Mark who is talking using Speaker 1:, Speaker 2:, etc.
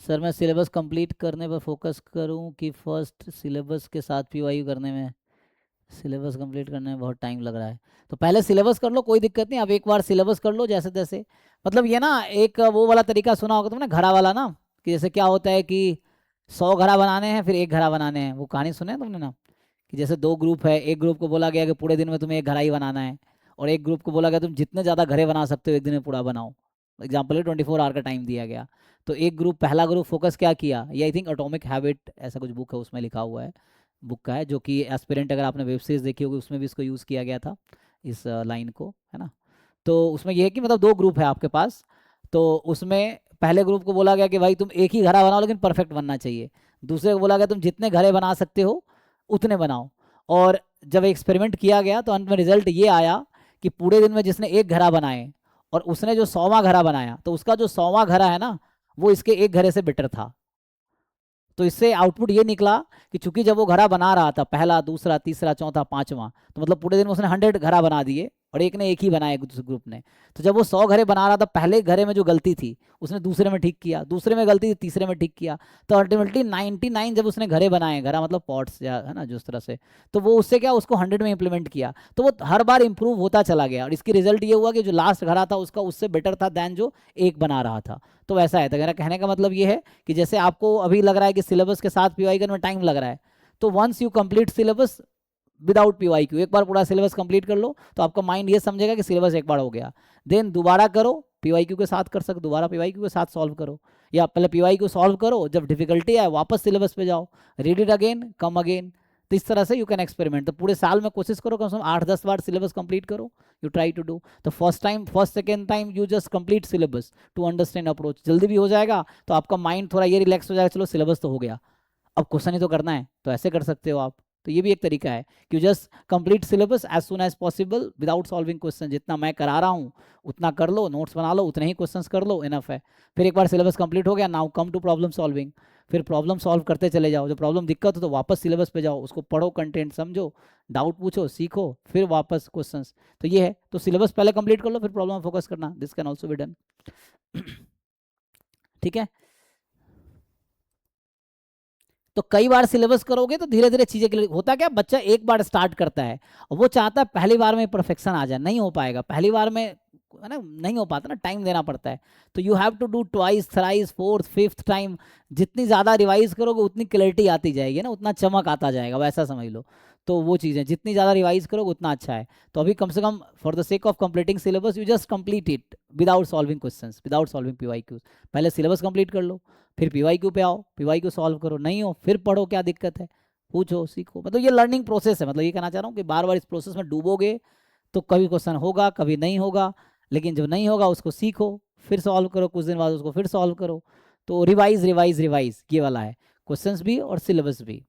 Speaker 1: Sir मैं syllabus complete करने पर फोकस करूं कि फर्स्ट सिलेबस के साथ पीवाईक्यू करने में? सिलेबस कंप्लीट करने में बहुत टाइम लग रहा है। तो पहले सिलेबस कर लो, कोई दिक्कत नहीं, अब एक बार सिलेबस कर लो जैसे तैसे। मतलब ये ना, एक वो वाला तरीका सुना होगा तुमने, घड़ा वाला ना, कि जैसे क्या होता है कि 100 घड़ा बनाने हैं फिर एक घड़ा बनाने हैं। वो कहानी सुने हैं तुमने ना, कि जैसे दो ग्रुप है, एक ग्रुप को बोला गया कि पूरे दिन में तुम्हें एक घड़ा ही बनाना है, और एक ग्रुप को बोला गया तुम जितने ज़्यादा घड़े बना सकते हो एक दिन में पूरा बनाओ। एग्जाम्पल है 24 आवर का टाइम दिया गया। तो एक ग्रुप, पहला ग्रुप फोकस क्या किया, ये आई थिंक एटॉमिक हैबिट ऐसा कुछ बुक है उसमें लिखा हुआ है, बुक का है, जो कि एस्पिरेंट, अगर आपने वेब सीरीज देखी होगी उसमें भी इसको यूज़ किया गया था, इस लाइन को, है ना। तो उसमें ये है कि मतलब दो ग्रुप है आपके पास। तो उसमें पहले ग्रुप को बोला गया कि भाई तुम एक ही घड़ा बनाओ लेकिन परफेक्ट बनना चाहिए। दूसरे को बोला गया तुम जितने घड़े बना सकते हो उतने बनाओ। और जब एक्सपेरिमेंट किया गया तो अंत में रिजल्ट ये आया कि पूरे दिन में जिसने एक घड़ा बनाए और उसने जो 100वां घड़ा बनाया, तो उसका जो 100वां घड़ा है ना, वो इसके एक घड़े से बेटर था। तो इससे आउटपुट ये निकला कि चूंकि जब वो घड़ा बना रहा था, पहला, दूसरा, तीसरा, चौथा, पांचवा, तो मतलब पूरे दिन में उसने 100 घड़ा बना दिए और एक ने एक ही बनाया ग्रुप ने। तो जब वो 100 घड़े बना रहा था, पहले घड़े में जो गलती थी उसने दूसरे में ठीक किया, दूसरे में गलती थी तीसरे में ठीक किया। तो अल्टीमेटली 99 जब उसने घड़े बनाए, घड़ा मतलब पॉट्स या है ना जिस तरह से, तो वो उससे क्या उसको 100 में इंप्लीमेंट किया, तो वो हर बार इंप्रूव होता चला गया। और इसकी रिजल्ट ये हुआ कि जो लास्ट घड़ा था उसका उससे बेटर था दैन जो एक बना रहा था। तो वैसा है। तो मेरा कहने का मतलब ये है कि जैसे आपको अभी लग रहा है कि सिलेबस के साथ पीवाई करने में टाइम लग रहा है, तो once you complete syllabus without PYQ, एक बार पूरा सिलेबस कंप्लीट कर लो तो आपका माइंड ये समझेगा कि सिलेबस एक बार हो गया। देन दोबारा करो, पीवाईक्यू के साथ कर सकते, दोबारा पीवाईक्यू के साथ सॉल्व करो, या पहले पीवाईक्यू सॉल्व करो, जब डिफिकल्टी आए वापस सिलेबस पे जाओ, read it again, come again. तो इस तरह से यू कैन एक्सपेरिमेंट। तो पूरे साल में कोशिश करो कम से कम 8-10 बार सिलेबस कंप्लीट करो, यू ट्राई टू डू। तो first second time you just complete syllabus to understand approach, जल्दी भी हो जाएगा, तो आपका माइंड थोड़ा ये रिलैक्स हो जाएगा, चलो सिलेबस तो हो गया, अब क्वेश्चन ही तो करना है, तो ऐसे कर सकते हो आप। तो ये भी एक तरीका है कि just complete syllabus as soon as possible without solving question. जितना मैं करा रहा हूँ उतना कर लो, नोट्स बना लो, उतने ही क्वेश्चंस कर लो, इनफ है। फिर एक बार सिलेबस कंप्लीट हो गया, now come to problem solving. फिर प्रॉब्लम सॉल्व करते चले जाओ, जो प्रॉब्लम दिक्कत हो तो वापस सिलेबस पे जाओ, उसको पढ़ो, कंटेंट समझो, डाउट पूछो, सीखो, फिर वापस क्वेश्चंस। तो ये है, तो सिलेबस पहले कंप्लीट कर लो फिर प्रॉब्लम फोकस करना, this can also be done. ठीक है। तो कई बार सिलेबस करोगे तो धीरे धीरे चीजें क्लियर होता। क्या बच्चा एक बार स्टार्ट करता है और वो चाहता है पहली बार में परफेक्शन आ जाए, नहीं हो पाएगा पहली बार में, है ना, नहीं हो पाता ना, टाइम देना पड़ता है। तो you have to do twice, thrice, fourth, fifth time. जितनी ज्यादा रिवाइज करोगे उतनी क्लैरिटी आती जाएगी ना, उतना चमक आता जाएगा, वैसा समझ लो। तो वो चीज़ें जितनी ज़्यादा रिवाइज करोगे उतना अच्छा है। तो अभी कम से come for the sake of completing syllabus you just complete it without solving questions, without solving PYQs. पहले सिलेबस कंप्लीट कर लो, फिर पीवाईक्यू पे आओ, पीवाईक्यू सॉल्व करो, नहीं हो फिर पढ़ो क्या दिक्कत है, पूछो, सीखो। मतलब ये लर्निंग प्रोसेस है। मतलब ये कहना चाह रहा हूँ कि बार बार इस प्रोसेस में डूबोगे तो कभी क्वेश्चन होगा कभी नहीं होगा, लेकिन जब नहीं होगा उसको सीखो, फिर सॉल्व करो, कुछ दिन बाद उसको फिर सॉल्व करो। तो रिवाइज रिवाइज रिवाइज ये वाला है, क्वेश्चंस भी और सिलेबस भी।